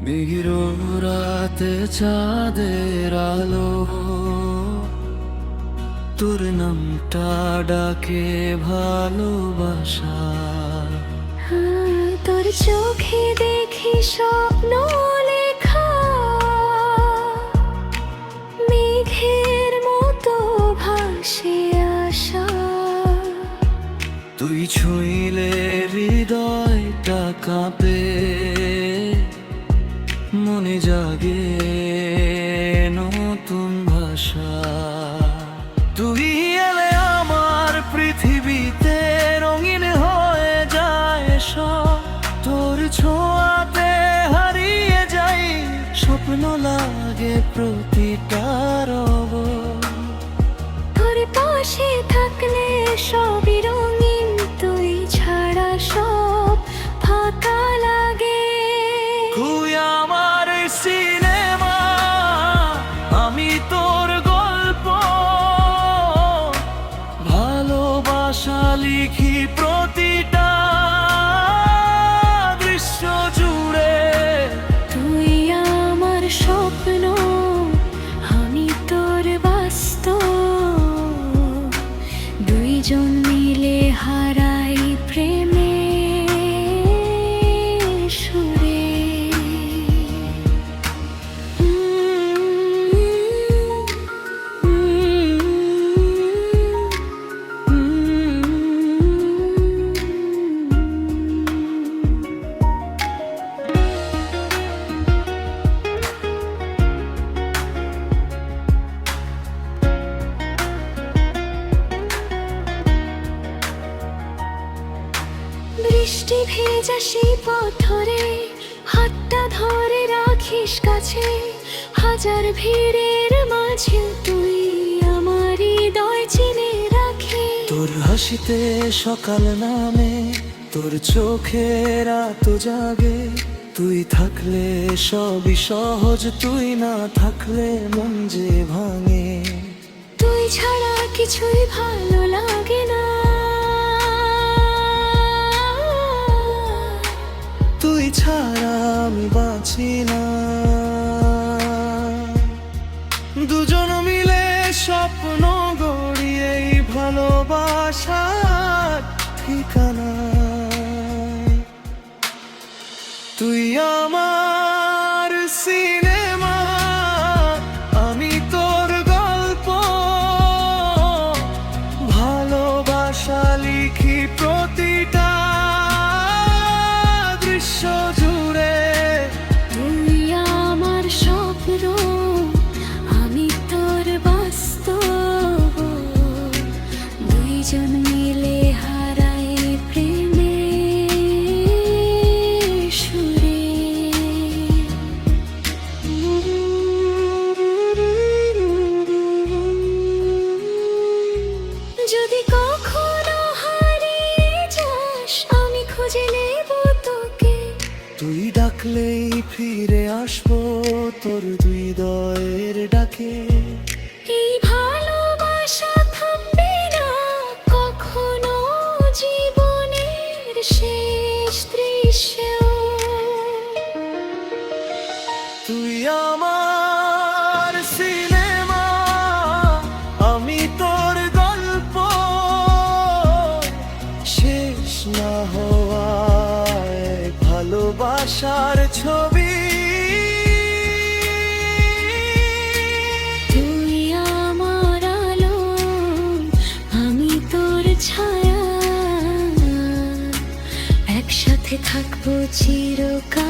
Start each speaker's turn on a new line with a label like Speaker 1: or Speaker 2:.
Speaker 1: মিহির রাতে চাঁদের আলো তোর নামটা ডাকে ভালোবাসা।
Speaker 2: তোর চোখে দেখি স্বপ্ন লেখা, মেঘের মতো ভাসে আসা।
Speaker 1: তুই ছুঁইলে হৃদয়টা কাঁপে, মনে জাগে নতুন ভাষা। তুই এলে আমার পৃথিবীতে রঙিন হয়ে যায় সব, তোর ছোঁয়াতে হারিয়ে যাই, স্বপ্ন লাগে প্রতিটা রব।
Speaker 2: তোর পাশে থাকলে সবই রঙিন, তুই ছাড়া সব ফাঁকা লাগে।
Speaker 1: তুই আমার সিনেমা, আমি তোর গল্প, ভালোবাসা লিখি প্রতিটা দৃশ্য জুড়ে।
Speaker 2: তুই আমার স্বপ্ন, আমি তোর বাস্তব, দুইজন মিলে হারাই প্রেমে সুরে। বৃষ্টি ভেজা সেই পথরে হাতটা ধরে রাখিস কাছে, হাজার ভিড়ের মাঝে তুই আমার হৃদয় চিনে রাখে।
Speaker 1: তোর হাসিতে সকাল নামে, তোর চোখে রাত জাগে। তুই থাকলে সবই সহজ, তুই না থাকলে মন যে ভাঙে।
Speaker 2: তুই ছাড়া কিছুই ভালো লাগে না,
Speaker 1: তুই ছাড়া আমি বাঁচি না। দুজন মিলে স্বপ্ন গড়ি এই ভালোবাসার ঠিকানা। তুই আমার সিনেমা, আমি তোর গল্প, ভালোবাসা লিখি প্রতিটা দৃশ্য জুড়ে।
Speaker 2: তুই আমার স্বপ্ন, আমি তোর বাস্তব, দুইজন মিলে হারাই প্রেমে সুরে। যদি কখনো হারিয়ে যাস, আমি খুঁজে নেব তোকে।
Speaker 1: তুই ডাকলেই ফিরে আসবো তোর হৃদয়ের ডাকে।
Speaker 2: এই ভালোবাসা থামবে না কখনো, জীবনের শেষ দৃশ্যেও।
Speaker 1: তুই আমার সিনেমা, আমি তোর গল্প, শেষ না হওয়া এক ভালোবাসার ছবি।
Speaker 2: তুই আমার আলো, আমি তোর ছায়া, একসাথে থাকবো চিরকাল।